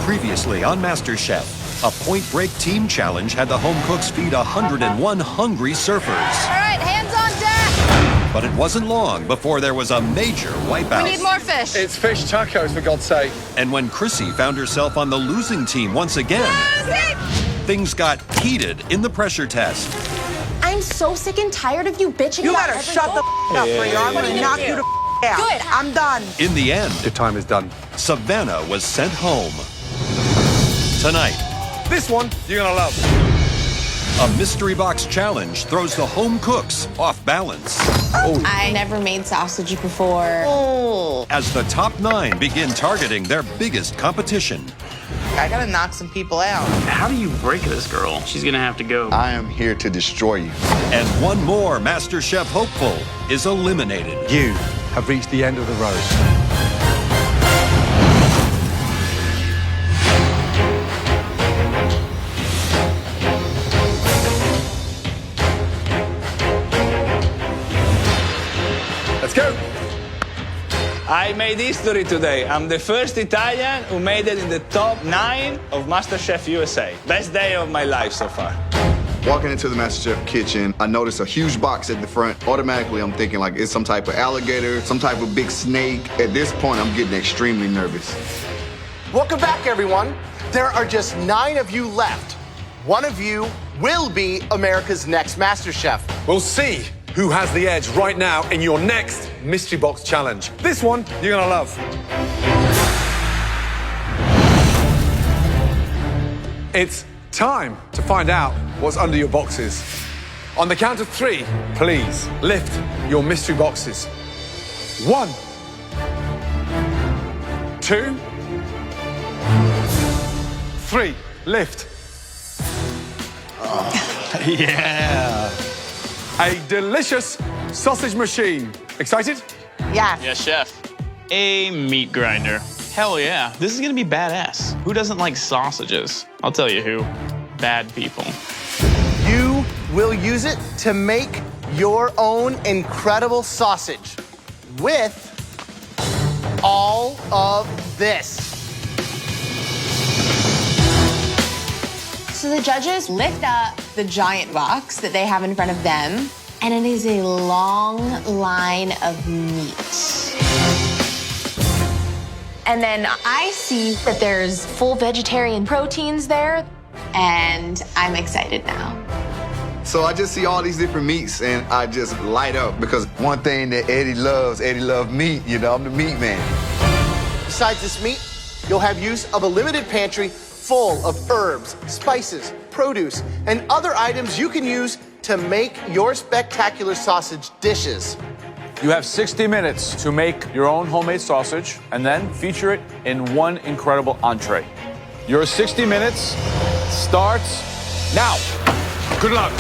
Previously on MasterChef, a point-break team challenge had the home cooks feed 101 hungry surfers. All right, hands on deck! But it wasn't long before there was a major wipeout. We need more fish. It's fish tacos, for God's sake. And when Chrissy found herself on the losing team once again, things got heated in the pressure test. I'm so sick and tired of you bitching. You better shut the up, Brie, or I'm going to knock you the out. Good. I'm done. In the end, Your time is done. Savannah was sent home. Tonight, This one, you're going to love. a mystery box challenge throws the home cooks off balance. I never made sausage before. As the top 9 begin targeting their biggest competition. I got to knock some people out. How do you break this girl? She's gonna have to go. I am here to destroy you. And one more MasterChef hopeful is eliminated. You have reached the end of the road. Let's go. I made history today. I'm the first Italian who made it in the top 9 of MasterChef USA. Best day of my life so far. Walking into the MasterChef kitchen, I noticed a huge box at the front. Automatically, I'm thinking like it's some type of alligator, some type of big snake. At this point, I'm getting extremely nervous. Welcome back, everyone. There are just 9 of you left. One of you will be America's next MasterChef. We'll see who has the edge right now in your next mystery box challenge. This one, you're going to love. It's time to find out what's under your boxes. On the count of 3, please lift your mystery boxes. 1, 2, 3. Lift. Yeah. A delicious sausage machine. Excited? Yes. Yes, chef. A meat grinder. Hell yeah. This is gonna be badass. Who doesn't like sausages? I'll tell you who. Bad people. You will use it to make your own incredible sausage with all of this. So the judges lift up the giant box that they have in front of them, and it is a long line of meat. And then I see that there's full vegetarian proteins there, and I'm excited now. So I just see all these different meats and I just light up because one thing that Eddie loves meat. You know, I'm the meat man. Besides this meat, you'll have use of a limited pantry full of herbs, spices, produce, and other items you can use to make your spectacular sausage dishes. You have 60 minutes to make your own homemade sausage and then feature it in one incredible entree. Your 60 minutes starts now. Good luck.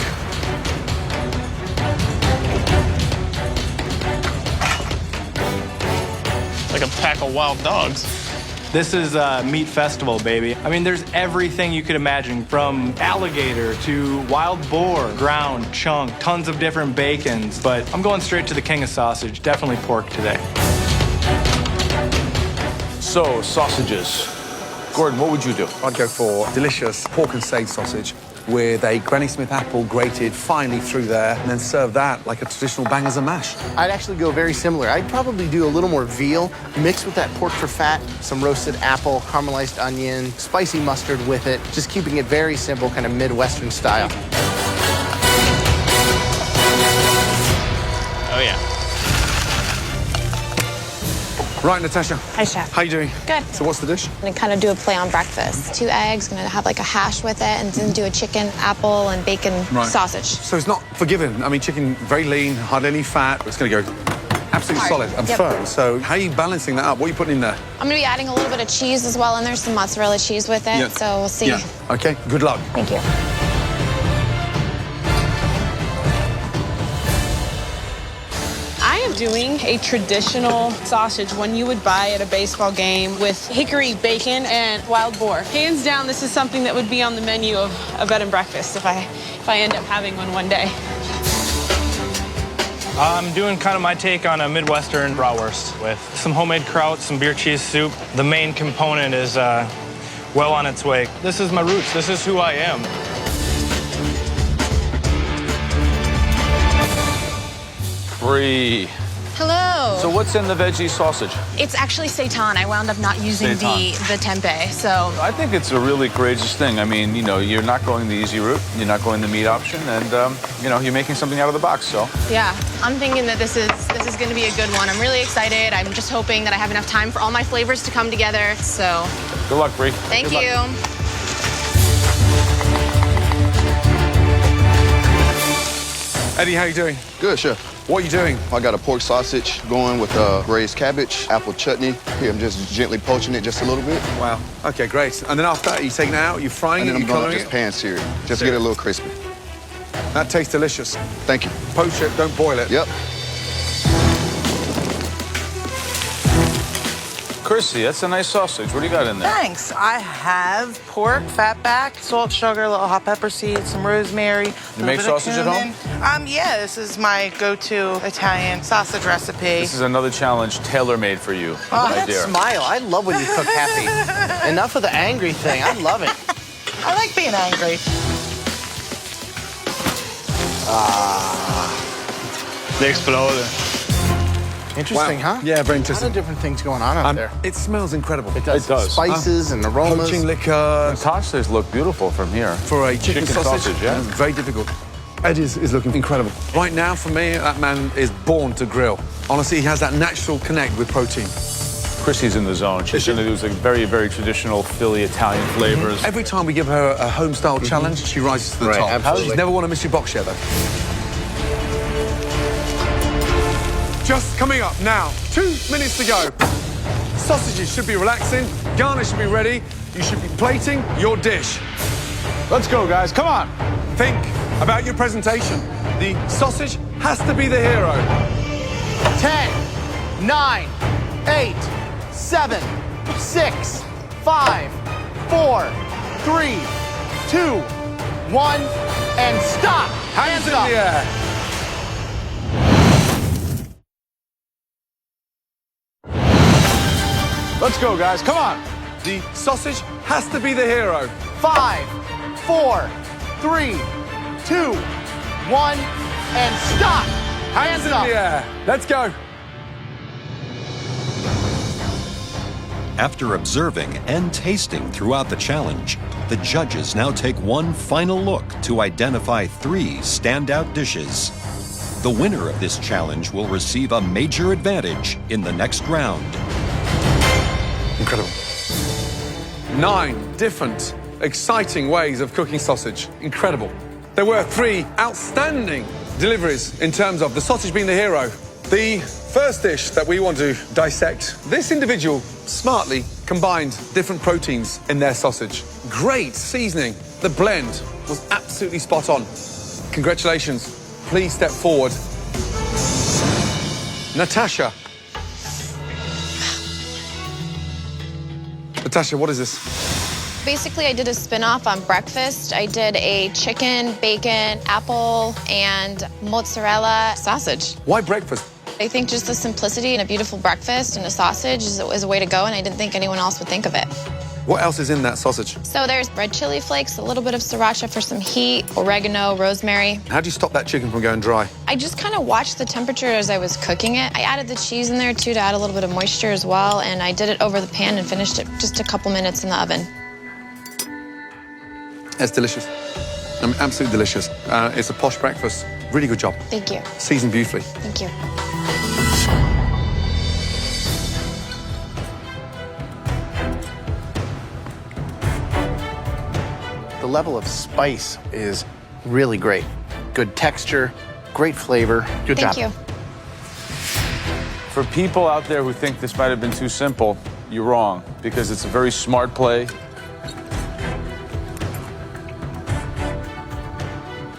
Like a pack of wild dogs. This is a meat festival, baby. I mean, there's everything you could imagine, from alligator to wild boar, ground, chunk, tons of different bacons. But I'm going straight to the king of sausage, definitely pork today. So, sausages. Gordon, what would you do? I'd go for delicious pork and sage sausage with a Granny Smith apple grated finely through there, and then serve that like a traditional bangers and mash. I'd actually go very similar. I'd probably do a little more veal, mixed with that pork for fat, some roasted apple, caramelized onion, spicy mustard with it, just keeping it very simple, kind of Midwestern style. Oh yeah. Right, Natasha. Hi, Chef. How you doing? Good. So what's the dish? I'm gonna kind of do a play on breakfast. 2 eggs, gonna have like a hash with it, and then do a chicken, apple, and bacon sausage. So it's not forgiven. I mean, chicken, very lean, hardly any fat. It's going to go absolutely Hard. solid and Yep. firm. So how are you balancing that up? What are you putting in there? I'm gonna be adding a little bit of cheese as well, and there's some mozzarella cheese with it, Yeah. so we'll see. Yeah. Okay, good luck. Thank you. I am doing a traditional sausage, one you would buy at a baseball game, with hickory bacon and wild boar. Hands down, this is something that would be on the menu of a bed and breakfast if I end up having one day. I'm doing kind of my take on a Midwestern bratwurst with some homemade kraut, some beer cheese soup. The main component is well on its way. This is my roots. This is who I am. Bree. Hello. So what's in the veggie sausage? It's actually seitan. I wound up not using the tempeh, so. I think it's a really courageous thing. I mean, you know, you're not going the easy route. You're not going the meat option, and you know, you're making something out of the box. So. Yeah, I'm thinking that this is going to be a good one. I'm really excited. I'm just hoping that I have enough time for all my flavors to come together. So. Good luck, Bree. Thank you. Eddie, how you doing? Good, chef. What are you doing? I got a pork sausage going with braised cabbage, apple chutney. Here, I'm just gently poaching it just a little bit. Wow. Okay, great. And then after that, you're taking it out, you're frying And it, then you're I'm going to coloring just it? pan sear it, just to get it a little crispy. That tastes delicious. Thank you. Poach it, don't boil it. Yep. Chrissy, that's a nice sausage. What do you got in there? Thanks. I have pork, fat back, salt, sugar, a little hot pepper seeds, some rosemary. You make sausage at home? Yeah, this is my go-to Italian sausage recipe. This is another challenge tailor-made for you, Oh, my that dear. smile. I love when you cook happy. Enough of the angry thing. I love it. I like being angry. They explode. Interesting, Wow. huh? Yeah, very A lot interesting. of different things going on up there. It smells incredible. It does. It does. Spices and aromas. Poaching liquor. The tostas look beautiful from here. For a chicken sausage, yeah. Very difficult. Ed is looking incredible. Right now, for me, that man is born to grill. Honestly, he has that natural connect with protein. Chrissy's in the zone. She's going to do like very, very traditional Philly Italian flavors. Every time we give her a home-style challenge, she rises to the Right, top. absolutely. She's never won a mystery box yet, though. Just coming up now, 2 minutes to go. Sausages should be relaxing, garnish should be ready, you should be plating your dish. Let's go, guys. Come on. Think about your presentation. The sausage has to be the hero. 10, 9, 8, 7, 6, 5, 4, 3, 2, 1, and stop. Hands in the air. Let's go, guys. Come on. The sausage has to be the hero. 5, 4, 3, 2, 1, and stop. Hands in the air. Let's go. After observing and tasting throughout the challenge, the judges now take one final look to identify 3 standout dishes. The winner of this challenge will receive a major advantage in the next round. Incredible. 9 different, exciting ways of cooking sausage. Incredible. There were 3 outstanding deliveries in terms of the sausage being the hero. The first dish that we want to dissect, this individual smartly combined different proteins in their sausage. Great seasoning. The blend was absolutely spot on. Congratulations. Please step forward. Natasha. Natasha, what is this? Basically, I did a spin-off on breakfast. I did a chicken, bacon, apple, and mozzarella sausage. Why breakfast? I think just the simplicity and a beautiful breakfast and a sausage is a way to go, and I didn't think anyone else would think of it. What else is in that sausage? So there's red chili flakes, a little bit of sriracha for some heat, oregano, rosemary. How do you stop that chicken from going dry? I just kind of watched the temperature as I was cooking it. I added the cheese in there, too, to add a little bit of moisture as well, and I did it over the pan and finished it just a couple minutes in the oven. It's delicious. Absolutely delicious. It's a posh breakfast. Really good job. Thank you. Seasoned beautifully. Thank you. The level of spice is really great. Good texture, great flavor. Good job. Thank you. For people out there who think this might have been too simple, you're wrong, because it's a very smart play.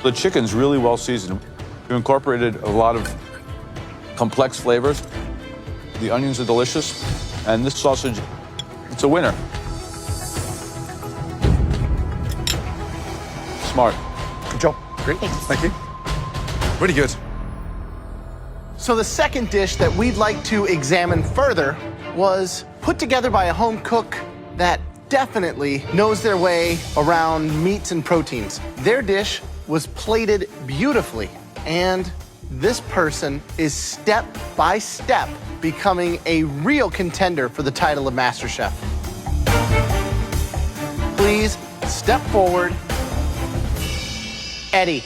The chicken's really well seasoned. You incorporated a lot of complex flavors. The onions are delicious, and this sausage, it's a winner. Smart. Good job. Great. Thank you. Really good. So the second dish that we'd like to examine further was put together by a home cook that definitely knows their way around meats and proteins. Their dish was plated beautifully, and this person is step by step becoming a real contender for the title of MasterChef. Please step forward. Eddie.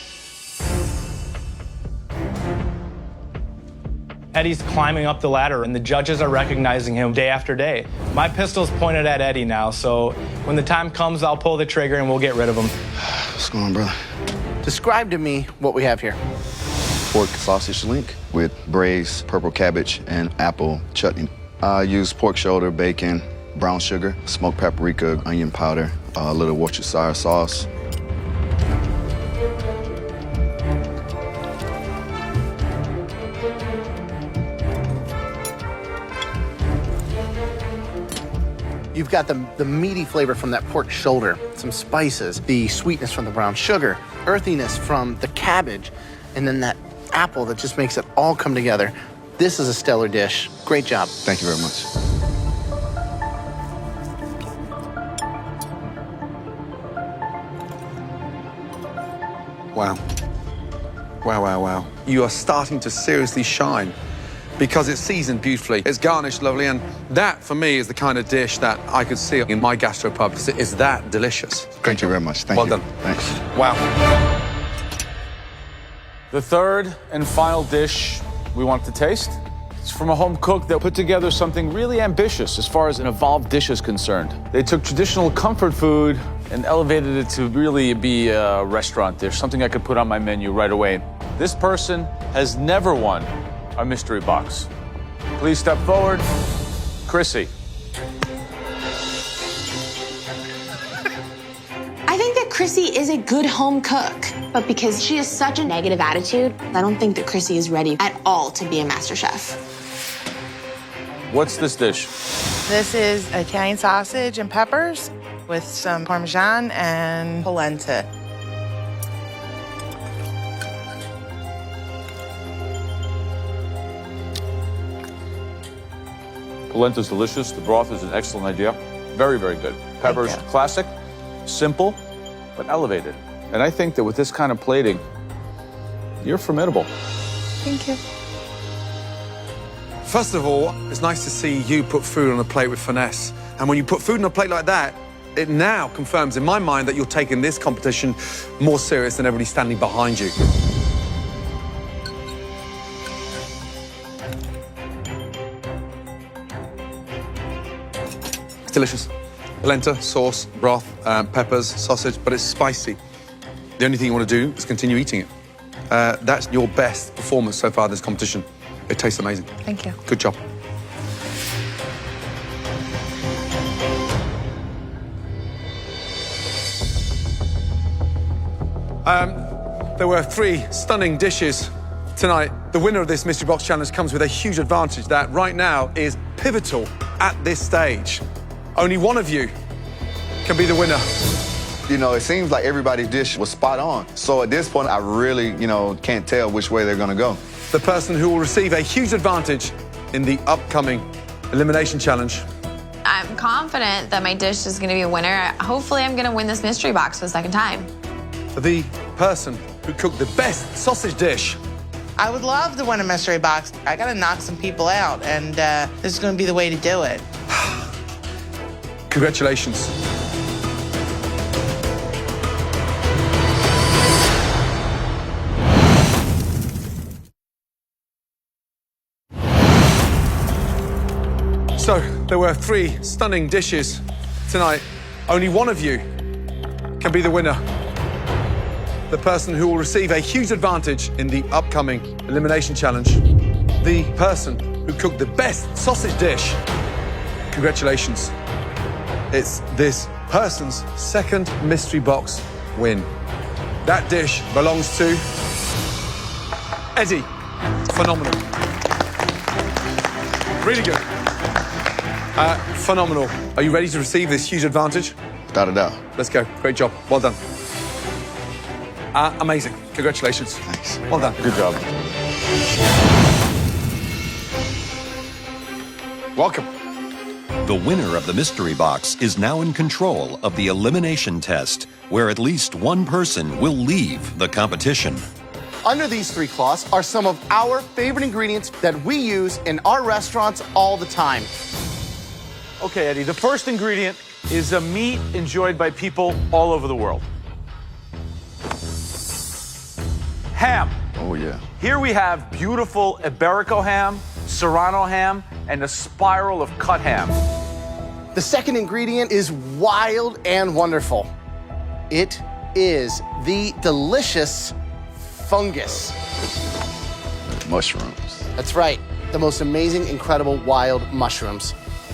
Eddie's climbing up the ladder, and the judges are recognizing him day after day. My pistol's pointed at Eddie now, so when the time comes, I'll pull the trigger and we'll get rid of him. What's going on, brother? Describe to me what we have here. Pork sausage link with braised purple cabbage and apple chutney. I use pork shoulder, bacon, brown sugar, smoked paprika, onion powder, a little Worcestershire sauce. You've got the meaty flavor from that pork shoulder, some spices, the sweetness from the brown sugar, earthiness from the cabbage, and then that apple that just makes it all come together. This is a stellar dish. Great job. Thank you very much. Wow. Wow, wow, wow. You are starting to seriously shine because it's seasoned beautifully, it's garnished lovely, and that, for me, is the kind of dish that I could see in my gastropub. It's that delicious. Thank you very much. Thank well you. done. Thanks. Wow. The third and final dish we want to taste. It's from a home cook that put together something really ambitious as far as an evolved dish is concerned. They took traditional comfort food and elevated it to really be a restaurant dish, something I could put on my menu right away. This person has never won a mystery box. Please step forward. Chrissy. I think that Chrissy is a good home cook, but because she has such a negative attitude, I don't think that Chrissy is ready at all to be a MasterChef. What's this dish? This is Italian sausage and peppers with some Parmesan and polenta. Polenta's delicious. The broth is an excellent idea. Very, very good. Peppers, classic, simple, but elevated. And I think that with this kind of plating, you're formidable. Thank you. First of all, it's nice to see you put food on a plate with finesse. And when you put food on a plate like that, it now confirms in my mind that you're taking this competition more serious than everybody standing behind you. It's delicious. Polenta, sauce, broth, peppers, sausage, but it's spicy. The only thing you want to do is continue eating it. That's your best performance so far in this competition. It tastes amazing. Thank you. Good job. There were 3 stunning dishes tonight. The winner of this Mystery Box Challenge comes with a huge advantage that right now is pivotal at this stage. Only one of you can be the winner. You know, it seems like everybody's dish was spot on. So at this point, I really, can't tell which way they're gonna go. The person who will receive a huge advantage in the upcoming Elimination Challenge. I'm confident that my dish is going to be a winner. Hopefully, I'm going to win this mystery box for the second time. The person who cooked the best sausage dish. I would love to win a mystery box. I gotta knock some people out, and this is gonna be the way to do it. Congratulations. So, there were 3 stunning dishes tonight. Only one of you can be the winner. The person who will receive a huge advantage in the upcoming Elimination Challenge. The person who cooked the best sausage dish. Congratulations. It's this person's second mystery box win. That dish belongs to Eddie. Phenomenal. Really good. Phenomenal. Are you ready to receive this huge advantage? Without a doubt. Let's go. Great job. Well done. Amazing. Congratulations. Thanks. Well done. Good job. Welcome The winner of the mystery box is now in control of the elimination test, where at least one person will leave the competition. Under these 3 cloths are some of our favorite ingredients that we use in our restaurants all the time. Okay, Eddie, the first ingredient is a meat enjoyed by people all over the world. Ham. Oh, yeah. Here we have beautiful Iberico ham, Serrano ham, and a spiral of cut ham. The second ingredient is wild and wonderful. It is the delicious fungus. Mushrooms. That's right, the most amazing, incredible wild mushrooms.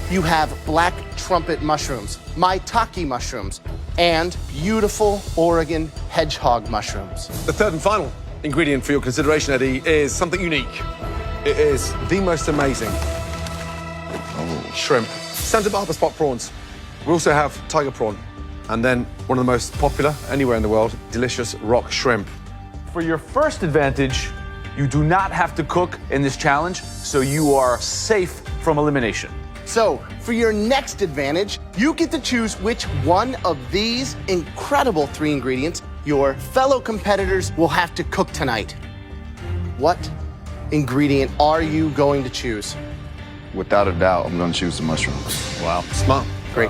You have black trumpet mushrooms, maitake mushrooms, and beautiful Oregon hedgehog mushrooms. The third and final ingredient for your consideration, Eddie, is something unique. It is the most amazing shrimp. Santa Barbara spot prawns. We also have tiger prawn. And then one of the most popular anywhere in the world, delicious rock shrimp. For your first advantage, you do not have to cook in this challenge, so you are safe from elimination. So, for your next advantage, you get to choose which one of these incredible 3 ingredients your fellow competitors will have to cook tonight. What ingredient are you going to choose? Without a doubt, I'm going to choose the mushrooms. Wow, smart. Great.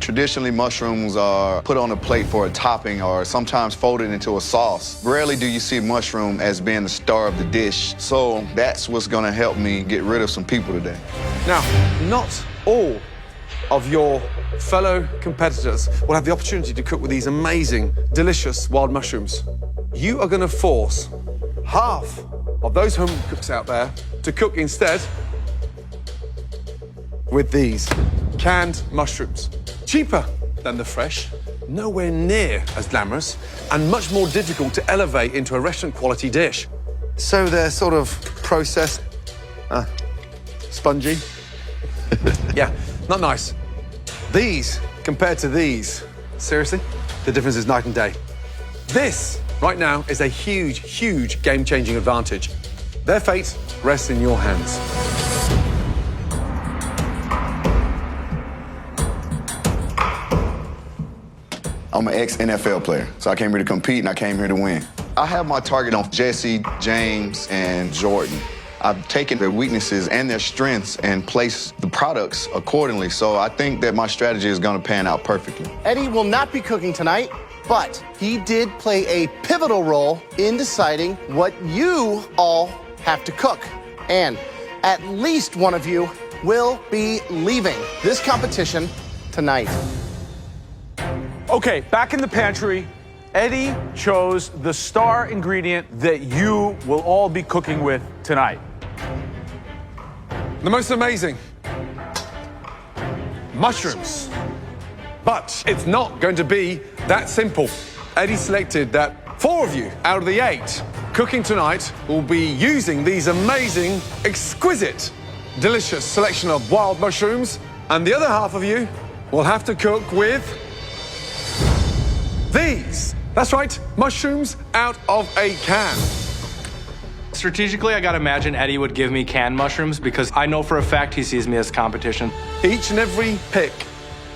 Traditionally, mushrooms are put on a plate for a topping or sometimes folded into a sauce. Rarely do you see mushroom as being the star of the dish. So that's what's going to help me get rid of some people today. Now, not all of your fellow competitors will have the opportunity to cook with these amazing, delicious wild mushrooms. You are going to force half of those home cooks out there to cook instead with these canned mushrooms. Cheaper than the fresh, nowhere near as glamorous, and much more difficult to elevate into a restaurant quality dish. So they're sort of processed, spongy. Yeah, not nice. These compared to these, seriously, the difference is night and day. This, right now, is a huge, huge game-changing advantage. Their fate rests in your hands. I'm an ex-NFL player, so I came here to compete and I came here to win. I have my target on Jesse, James, and Jordan. I've taken their weaknesses and their strengths and placed the products accordingly, so I think that my strategy is going to pan out perfectly. Eddie will not be cooking tonight, but he did play a pivotal role in deciding what you all have to cook. And at least one of you will be leaving this competition tonight. Okay, back in the pantry, Eddie chose the star ingredient that you will all be cooking with tonight. The most amazing mushrooms. But it's not going to be that simple. Eddie selected that 4 of you out of the 8 cooking tonight will be using these amazing, exquisite, delicious selection of wild mushrooms, and the other half of you will have to cook with these. That's right, mushrooms out of a can. Strategically, I gotta imagine Eddie would give me canned mushrooms because I know for a fact he sees me as competition. Each and every pick,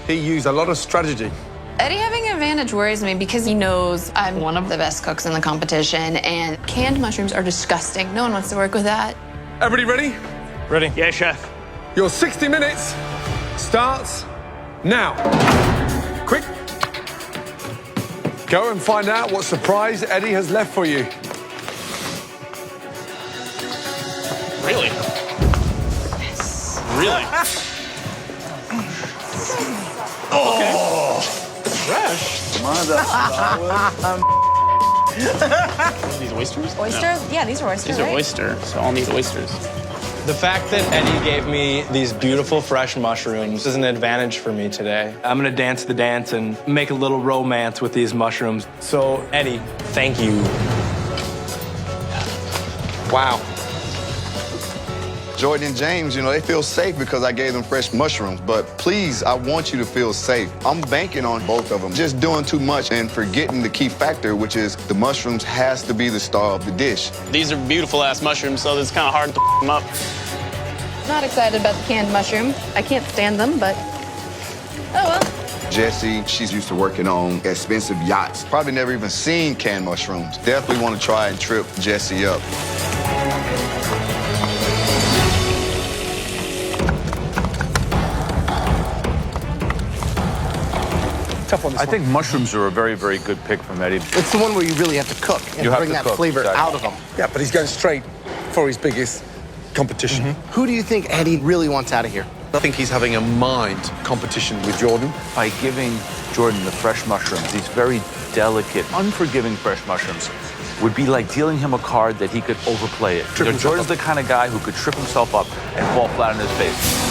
he used a lot of strategy. Eddie having an advantage worries me because he knows I'm one of the best cooks in the competition, and canned mushrooms are disgusting. No one wants to work with that. Everybody ready? Ready? Yeah, chef. Your 60 minutes starts now. Quick. Go and find out what surprise Eddie has left for you. Really? Yes. Really? Oh, fresh. These oysters? Oysters? No. Yeah, these are oysters, These are right? oysters, so I'll need oysters. the fact that Eddie gave me these beautiful fresh mushrooms is an advantage for me today. I'm gonna dance the dance and make a little romance with these mushrooms. So, Eddie, thank you. Wow. Jordan and James, you know, they feel safe because I gave them fresh mushrooms, but please, I want you to feel safe. I'm banking on both of them. Just doing too much and forgetting the key factor, which is the mushrooms has to be the star of the dish. These are beautiful-ass mushrooms, so it's kind of hard to them up. Not excited about the canned mushroom. I can't stand them, but oh well. Jessie, she's used to working on expensive yachts. Probably never even seen canned mushrooms. Definitely want to try and trip Jessie up. Tough one, I think mushrooms are a very, very good pick from Eddie. It's the one where you really have to cook and bring that flavor out of them. Yeah, but he's going straight for his biggest competition. Who do you think Eddie really wants out of here? I think he's having a mind competition with Jordan. By giving Jordan the fresh mushrooms, these very delicate, unforgiving fresh mushrooms, would be like dealing him a card that he could overplay it. You know, Jordan's the kind of guy who could trip himself up and fall flat on his face.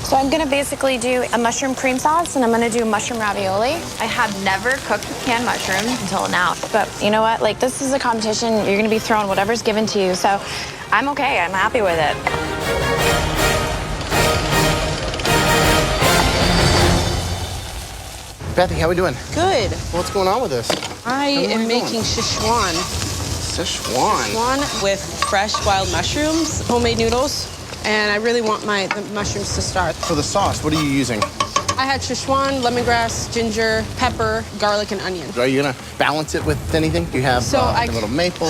So I'm gonna basically do a mushroom cream sauce and I'm gonna do mushroom ravioli. I have never cooked with canned mushrooms until now. But you know what? Like, this is a competition. You're gonna be throwing whatever's given to you. So I'm okay. I'm happy with it. Bethy, how we doing? Good. What's going on with this? I am making Szechuan. Szechuan with fresh wild mushrooms, homemade noodles, and I really want the mushrooms to start. For the sauce, what are you using? I had Szechuan, lemongrass, ginger, pepper, garlic, and onion. Are you gonna balance it with anything? Do you have a little maple?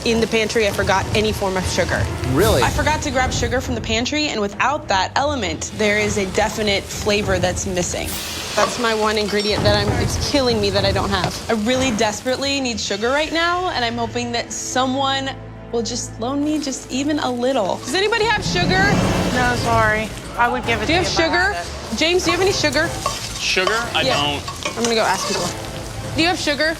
In the pantry, I forgot any form of sugar. Really? I forgot to grab sugar from the pantry, and without that element, there is a definite flavor that's missing. That's my one ingredient that it's killing me that I don't have. I really desperately need sugar right now, and I'm hoping that someone will just loan me just even a little. Does anybody have sugar? No, sorry. I would give it to you. Do you have sugar? James, do you have any sugar? Sugar? I don't. I'm gonna go ask people. Do you have sugar?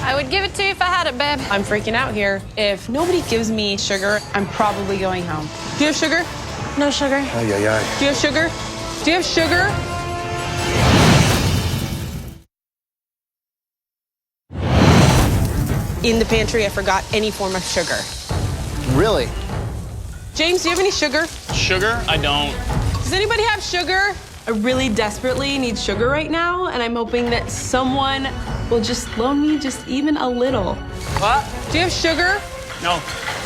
I would give it to you if I had it, babe. I'm freaking out here. If nobody gives me sugar, I'm probably going home. Do you have sugar? No sugar. Ay, ay, ay. Do you have sugar? Do you have sugar? In the pantry, I forgot any form of sugar. Really? James, do you have any sugar? Sugar? I don't. Does anybody have sugar? I really desperately need sugar right now, and I'm hoping that someone will just loan me just even a little. What? Do you have sugar? No.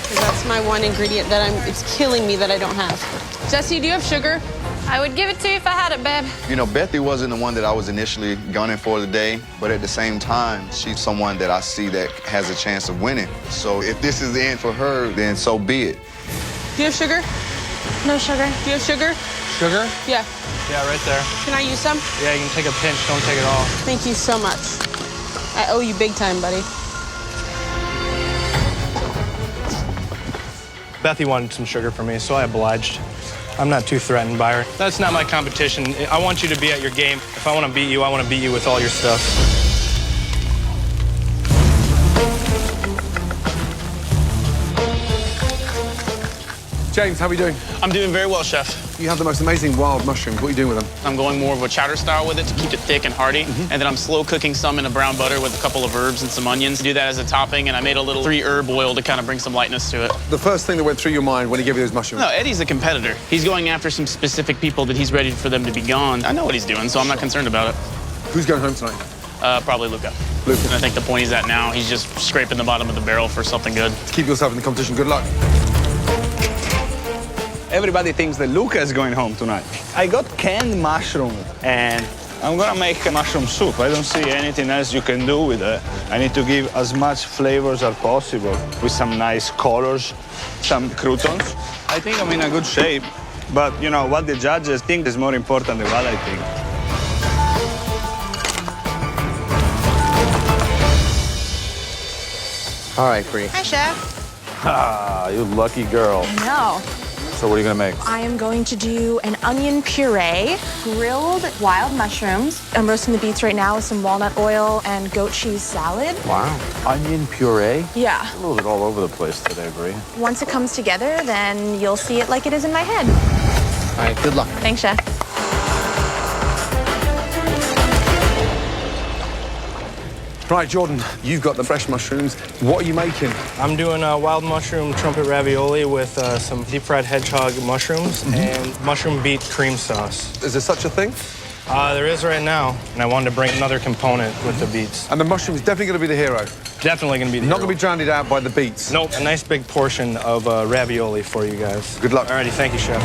'Cause that's my one ingredient that it's killing me that I don't have. Jesse, do you have sugar? I would give it to you if I had it, babe. You know, Bethy wasn't the one that I was initially gunning for today, but at the same time, she's someone that I see that has a chance of winning. So if this is the end for her, then so be it. Do you have sugar? No sugar. Do you have sugar? Sugar? Yeah. Yeah, right there. Can I use some? Yeah, you can take a pinch, don't take it all. Thank you so much. I owe you big time, buddy. Bethy wanted some sugar for me, so I obliged. I'm not too threatened by her. That's not my competition. I want you to be at your game. If I want to beat you, I want to beat you with all your stuff. James, how are we doing? I'm doing very well, chef. You have the most amazing wild mushrooms. What are you doing with them? I'm going more of a chowder style with it to keep it thick and hearty. And then I'm slow cooking some in a brown butter with a couple of herbs and some onions. Do that as a topping, and I made a little 3-herb oil to kind of bring some lightness to it. The first thing that went through your mind when he gave you those mushrooms? No, Eddie's a competitor. He's going after some specific people that he's ready for them to be gone. I know what he's doing, so I'm not concerned about it. Who's going home tonight? Probably Luca. Luca. And I think the point he's at now, he's just scraping the bottom of the barrel for something good. To keep yourself in the competition, good luck. Everybody thinks that Luca is going home tonight. I got canned mushroom, and I'm gonna make a mushroom soup. I don't see anything else you can do with it. I need to give as much flavors as possible with some nice colors, some croutons. I think I'm in a good shape, but you know, what the judges think is more important than what I think. All right, Bree. Hi, Chef. Ah, you lucky girl. No. So what are you gonna make? I am going to do an onion puree, grilled wild mushrooms. I'm roasting the beets right now with some walnut oil and goat cheese salad. Wow. Onion puree? Yeah. A little bit all over the place today, Bree. Once it comes together, then you'll see it like it is in my head. All right, good luck. Thanks, Chef. Right, Jordan, you've got the fresh mushrooms. What are you making? I'm doing a wild mushroom trumpet ravioli with some deep-fried hedgehog mushrooms and mushroom beet cream sauce. Is there such a thing? There is right now, and I wanted to bring another component with the beets. And the mushroom's definitely going to be the hero. Definitely going to be the Not hero. going to be drowned out by the beets. Nope, a nice big portion of ravioli for you guys. Good luck. Alrighty, thank you, Chef.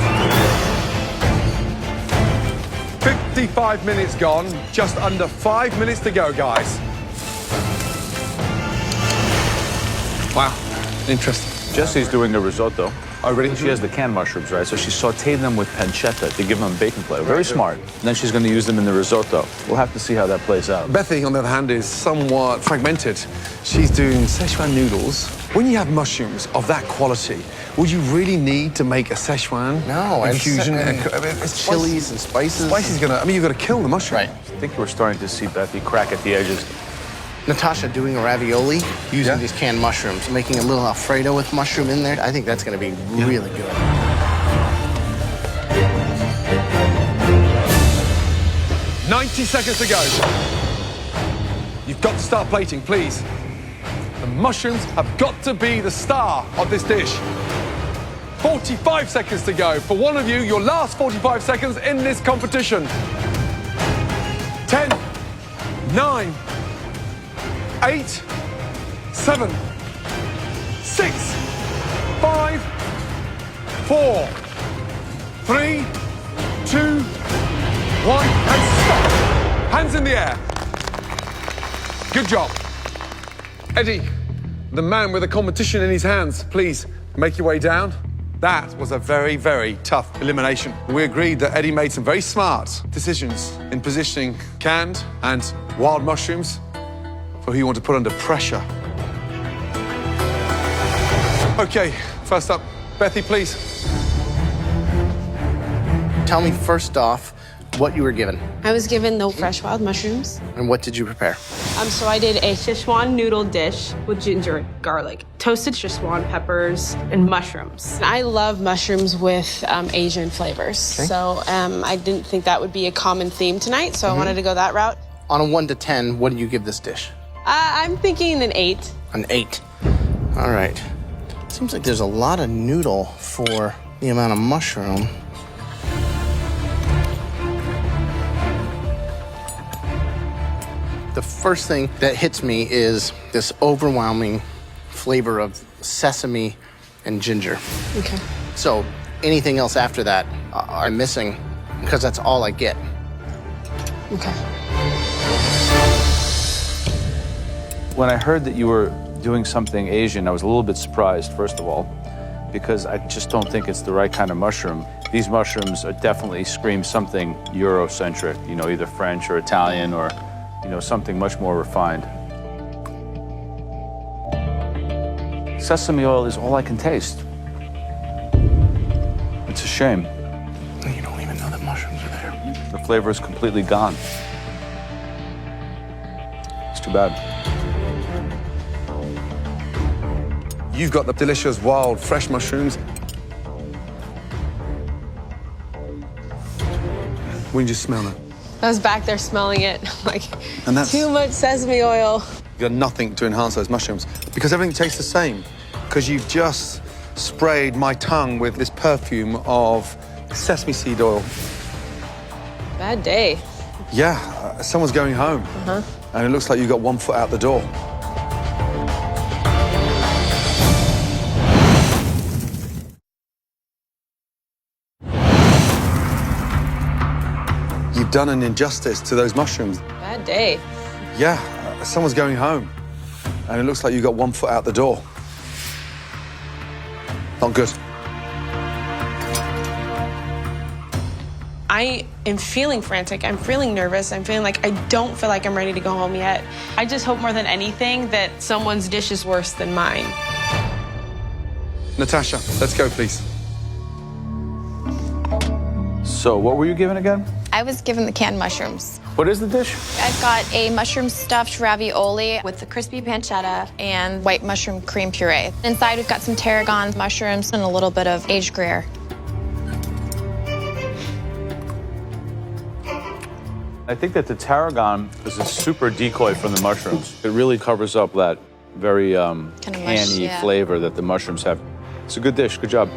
55 minutes gone, just under 5 minutes to go, guys. Wow, interesting. Jesse's doing a risotto. Oh, really? She has the canned mushrooms, right? So she's sauteing them with pancetta to give them bacon flavor. Very smart. And then she's going to use them in the risotto. We'll have to see how that plays out. Bethy, on the other hand, is somewhat fragmented. She's doing Szechuan noodles. When you have mushrooms of that quality, would you really need to make a Szechuan infusion? It's chilies and spices. Spice is gonna, I mean, you've got to kill the mushroom. Right. I think we're starting to see Bethy crack at the edges. Natasha doing a ravioli using these canned mushrooms, making a little Alfredo with mushroom in there. I think that's going to be really good. "90 seconds to go. You've got to start plating, please. The mushrooms have got to be the star of this dish. 45 seconds to go. For one of you, your last 45 seconds in this competition. 10, 9, 8, 7, 6, 5, 4, 3, 2, 1, and stop. Hands in the air. Good job. Eddie, the man with the competition in his hands, please make your way down. That was a very, very tough elimination. We agreed that Eddie made some very smart decisions in positioning canned and wild mushrooms for who you want to put under pressure. Okay, first up, Bethy, please. Tell me first off what you were given I was given the fresh wild mushrooms. and what did you prepare? So I did a Szechuan noodle dish with ginger, garlic, toasted Szechuan peppers, and mushrooms. I love mushrooms with Asian flavors. So I didn't think that would be a common theme tonight, so I wanted to go that route. On a 1 to 10, what do you give this dish? I'm thinking an 8. An 8. All right. Seems like there's a lot of noodle for the amount of mushroom. The first thing that hits me is this overwhelming flavor of sesame and ginger. Okay. So anything else after that, I'm missing because that's all I get. Okay. When I heard that you were doing something Asian, I was a little bit surprised, first of all, because I just don't think it's the right kind of mushroom. These mushrooms are definitely scream something Eurocentric, you know, either French or Italian or, you know, something much more refined. Sesame oil is all I can taste. It's a shame. You don't even know that mushrooms are there. The flavor is completely gone. It's too bad. You've got the delicious wild fresh mushrooms. When did you smell them? I was back there smelling it, like, And that's- too much sesame oil. You've got nothing to enhance those mushrooms because everything tastes the same. Because you've just sprayed my tongue with this perfume of sesame seed oil. Bad day. Yeah, someone's going home. And it looks like you've got 1 foot out the door. You've done an injustice to those mushrooms. Bad day. Yeah, someone's going home. And it looks like you've got 1 foot out the door. Not good. I am feeling frantic. I'm feeling nervous. I'm feeling like I don't feel like I'm ready to go home yet. I just hope more than anything that someone's dish is worse than mine. Natasha, let's go, please. So, what were you given again? I was given the canned mushrooms. What is the dish? I've got a mushroom stuffed ravioli with the crispy pancetta and white mushroom cream puree. Inside, we've got some tarragon mushrooms and a little bit of aged Gruyere. I think that the tarragon is a super decoy from the mushrooms. It really covers up that very canny flavor that the mushrooms have. It's a good dish. Good job.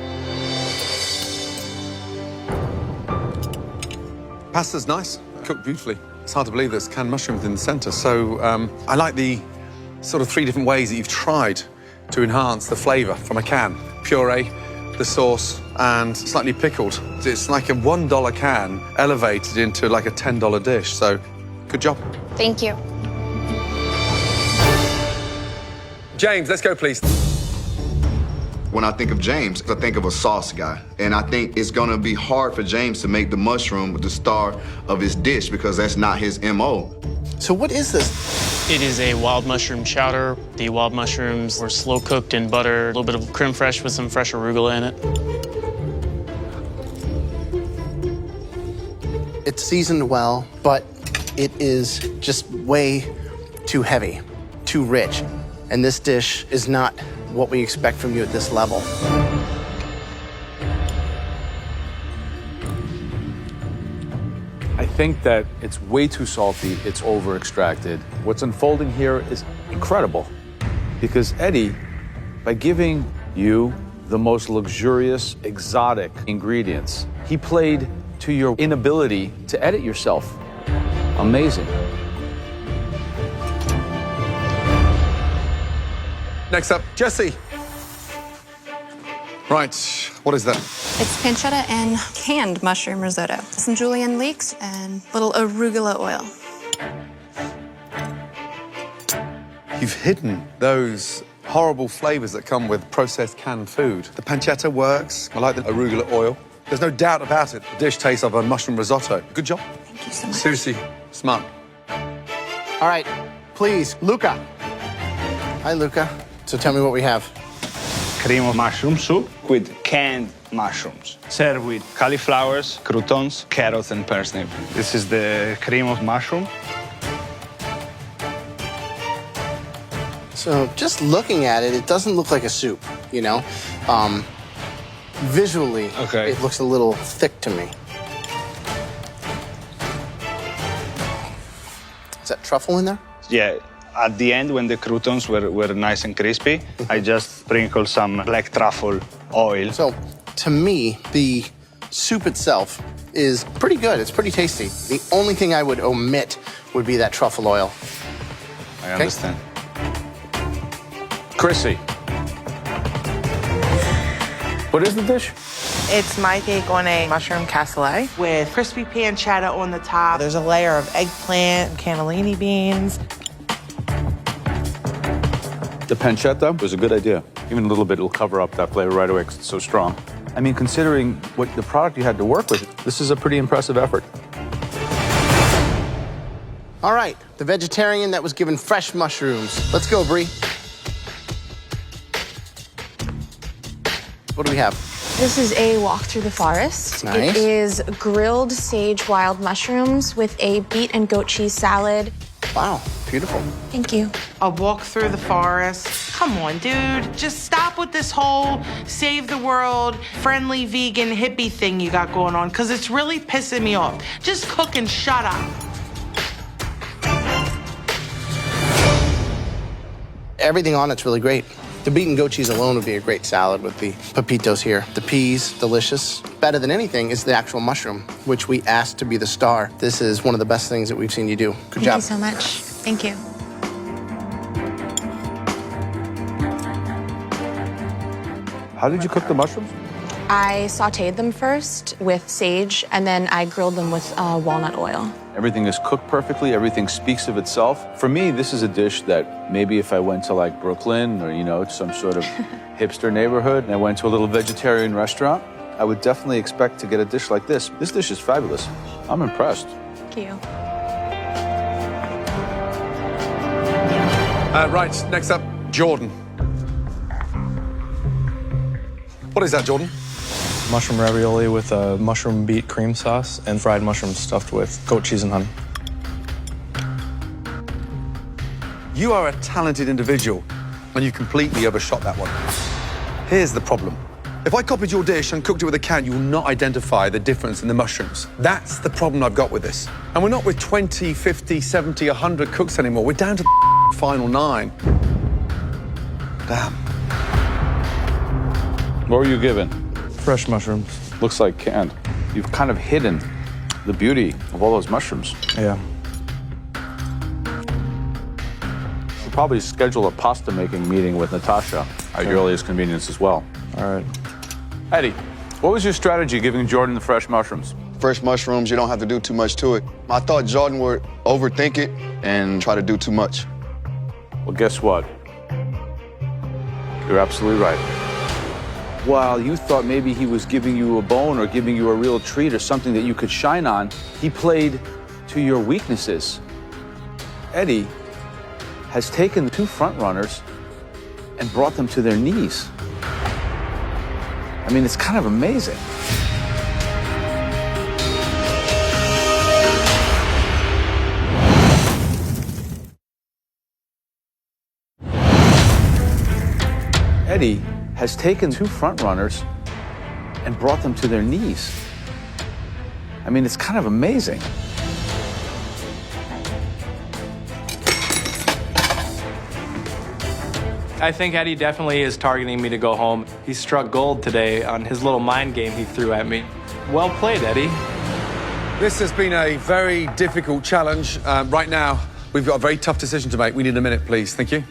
Pasta's nice. cooked beautifully. It's hard to believe there's canned mushrooms in the center. So I like the sort of 3 different ways that you've tried to enhance the flavor from a can. Puree, the sauce, and slightly pickled. It's like a $1 can elevated into like a $10 dish. So good job. Thank you. James, let's go, please. When I think of James, I think of a sauce guy. And I think it's gonna be hard for James to make the mushroom the star of his dish because that's not his MO. So what is this? It is a wild mushroom chowder. The wild mushrooms were slow cooked in butter, a little bit of creme fraiche with some fresh arugula in it. It's seasoned well, but it is just way too heavy, too rich. And this dish is not what we expect from you at this level. I think that it's way too salty, it's over-extracted. What's unfolding here is incredible because Eddie, by giving you the most luxurious, exotic ingredients, he played to your inability to edit yourself. Amazing. Next up, Jesse. Right, what is that? It's pancetta and canned mushroom risotto. Some julienne leeks and little arugula oil. You've hidden those horrible flavors that come with processed canned food. The pancetta works. I like the arugula oil. There's no doubt about it. The dish tastes of a mushroom risotto. Good job. Thank you so much. Seriously, smart. All right, please, Luca. Hi, Luca. So tell me what we have. Cream of mushroom soup with canned mushrooms. Served with cauliflowers, croutons, carrots, and parsnip. This is the cream of mushroom. So just looking at it, it doesn't look like a soup, you know? Visually, Okay. it looks a little thick to me. Is that truffle in there? Yeah, at the end when the croutons were nice and crispy, I just sprinkled some black truffle oil. So to me, the soup itself is pretty good. It's pretty tasty. The only thing I would omit would be that truffle oil. I understand. Chrissy. What is the dish? It's my take on a mushroom cassoulet with crispy pancetta on the top. There's a layer of eggplant, cannellini beans. The pancetta was a good idea. Even a little bit will cover up that flavor right away because it's so strong. I mean, considering what the product you had to work with, this is a pretty impressive effort. All right, the vegetarian that was given fresh mushrooms. Let's go, Brie. What do we have? This is a walk through the forest. Nice. It is grilled sage wild mushrooms with a beet and goat cheese salad. Wow, beautiful. Thank you. A walk through the forest. Come on, dude. Just stop with this whole save the world, friendly vegan hippie thing you got going on, because it's really pissing me off. Just cook and shut up. Everything on it's really great. The beet and goat cheese alone would be a great salad with the pepitos here. The peas, delicious. Better than anything is the actual mushroom, which we asked to be the star. This is one of the best things that we've seen you do. Good job. Thank you so much. Thank you. How did you cook the mushrooms? I sauteed them first with sage, and then I grilled them with walnut oil. Everything is cooked perfectly. Everything speaks of itself. For me, this is a dish that maybe if I went to like Brooklyn or, you know, some sort of hipster neighborhood and I went to a little vegetarian restaurant, I would definitely expect to get a dish like this. This dish is fabulous. I'm impressed. Thank you. Right, next up, Jordan. What is that, Jordan? Mushroom ravioli with a mushroom beet cream sauce and fried mushrooms stuffed with goat cheese and honey. You are a talented individual, and you completely overshot that one. Here's the problem. If I copied your dish and cooked it with a can, you will not identify the difference in the mushrooms. That's the problem I've got with this. And we're not with 20, 50, 70, 100 cooks anymore. We're down to the final 9. Damn. What were you given? Fresh mushrooms. Looks like canned. You've kind of hidden the beauty of all those mushrooms. Yeah. We'll probably schedule a pasta making meeting with Natasha at your earliest convenience as well. All right. Eddie, what was your strategy giving Jordan the fresh mushrooms? Fresh mushrooms, you don't have to do too much to it. I thought Jordan would overthink it and try to do too much. Well, guess what? You're absolutely right. While you thought maybe he was giving you a bone or giving you a real treat or something that you could shine on, he played to your weaknesses. Eddie has taken the two front runners and brought them to their knees. I mean, it's kind of amazing. Eddie has taken two front runners and brought them to their knees. I mean, it's kind of amazing. I think Eddie definitely is targeting me to go home. He struck gold today on his little mind game he threw at me. Well played, Eddie. This has been a very difficult challenge. Right now, we've got a very tough decision to make. We need a minute, please. Thank you.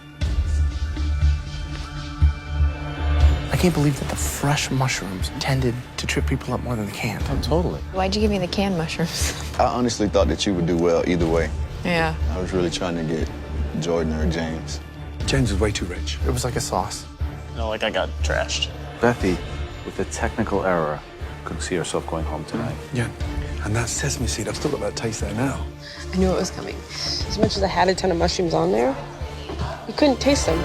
I can't believe that the fresh mushrooms tended to trip people up more than the canned. Oh, totally. Why'd you give me the canned mushrooms? I honestly thought that you would do well either way. Yeah. I was really trying to get Jordan or James. James was way too rich. It was like a sauce. No, like I got trashed. Bethy, with a technical error, couldn't see herself going home tonight. Yeah, and that sesame seed, I've still got that taste there now. I knew it was coming. As much as I had a ton of mushrooms on there, you couldn't taste them.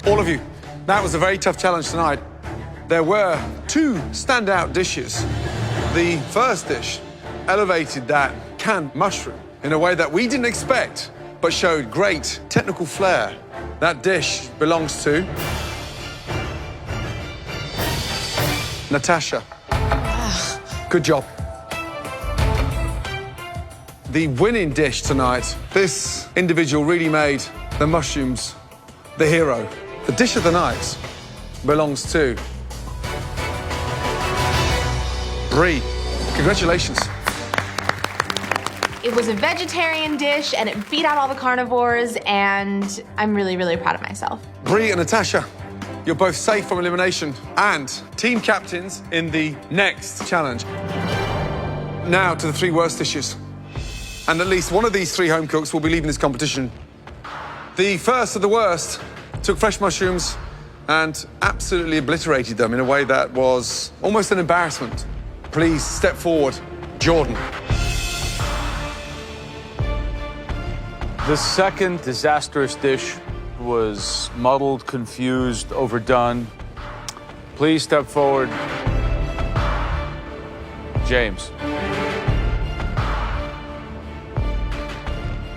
All of you, that was a very tough challenge tonight. There were two standout dishes. The first dish elevated that canned mushroom in a way that we didn't expect, but showed great technical flair. That dish belongs to Natasha. Good job. The winning dish tonight, this individual really made the mushrooms the hero. The dish of the night belongs to Brie. Congratulations. It was a vegetarian dish and it beat out all the carnivores, and I'm really, really proud of myself. Brie and Natasha, you're both safe from elimination and team captains in the next challenge. Now to the three worst dishes. And at least one of these three home cooks will be leaving this competition. The first of the worst took fresh mushrooms and absolutely obliterated them in a way that was almost an embarrassment. Please step forward, Jordan. The second disastrous dish was muddled, confused, overdone. Please step forward, James.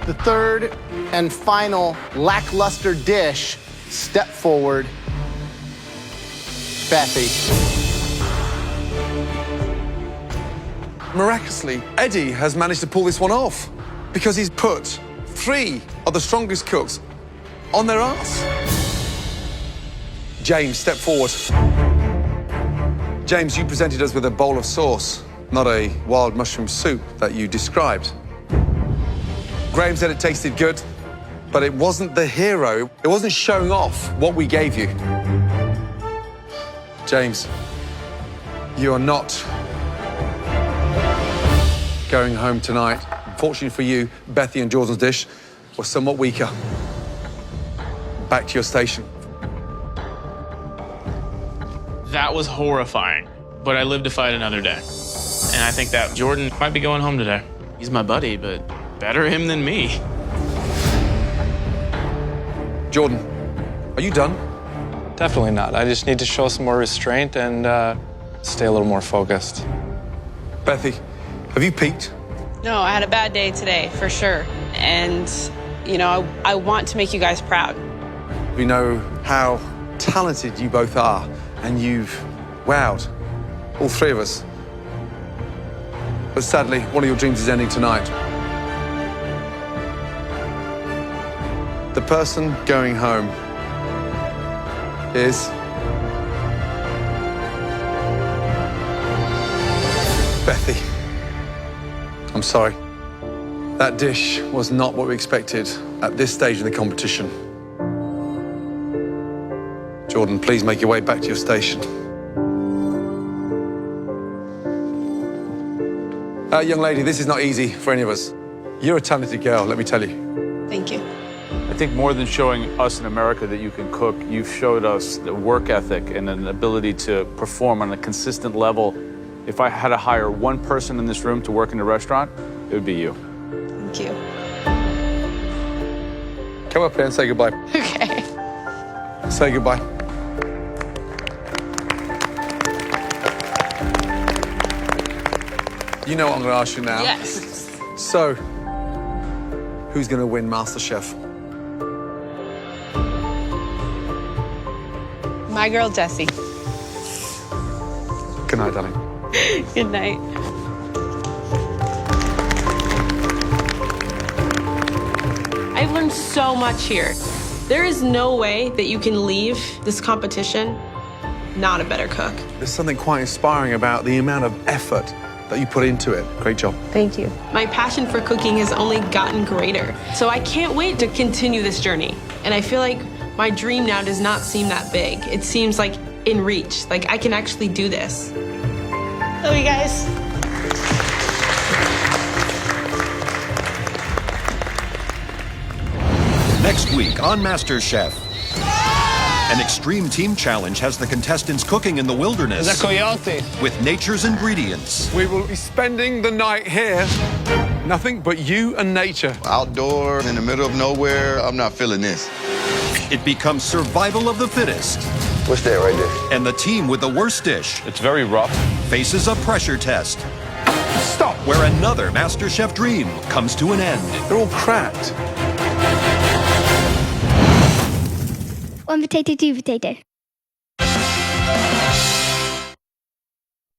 The third and final lackluster dish, step forward, Bethy. Miraculously, Eddie has managed to pull this one off because he's put three of the strongest cooks on their arse. James, step forward. James, you presented us with a bowl of sauce, not a wild mushroom soup that you described. Graham said it tasted good, but it wasn't the hero. It wasn't showing off what we gave you. James, you are not going home tonight. Unfortunately for you, Bethy and Jordan's dish was somewhat weaker. Back to your station. That was horrifying, but I lived to fight another day. And I think that Jordan might be going home today. He's my buddy, but better him than me. Jordan, are you done? Definitely not. I just need to show some more restraint and stay a little more focused. Bethy, have you peaked? No, I had a bad day today, for sure. And, you know, I want to make you guys proud. We know how talented you both are, and you've wowed all three of us. But sadly, one of your dreams is ending tonight. The person going home is Bethy, I'm sorry. That dish was not what we expected at this stage in the competition. Jordan, please make your way back to your station. Young lady, this is not easy for any of us. You're a talented girl, let me tell you. Thank you. I think more than showing us in America that you can cook, you've showed us the work ethic and an ability to perform on a consistent level. If I had to hire one person in this room to work in a restaurant, it would be you. Thank you. Come up here and say goodbye. Okay. Say goodbye. You know what I'm going to ask you now. Yes. So, who's going to win MasterChef? My girl, Jessie. Good night, darling. Good night. I've learned so much here. There is no way that you can leave this competition not a better cook. There's something quite inspiring about the amount of effort that you put into it. Great job. Thank you. My passion for cooking has only gotten greater. So I can't wait to continue this journey. And I feel like my dream now does not seem that big. It seems like in reach. Like I can actually do this. Love you guys. Next week on MasterChef. An extreme team challenge has the contestants cooking in the wilderness. There's a coyote. With nature's ingredients. We will be spending the night here. Nothing but you and nature. Outdoor, in the middle of nowhere, I'm not feeling this. It becomes survival of the fittest. What's that right there? And the team with the worst dish It's very rough. faces a pressure test. Stop. Where another MasterChef dream comes to an end. They're all cracked. One potato, two potato.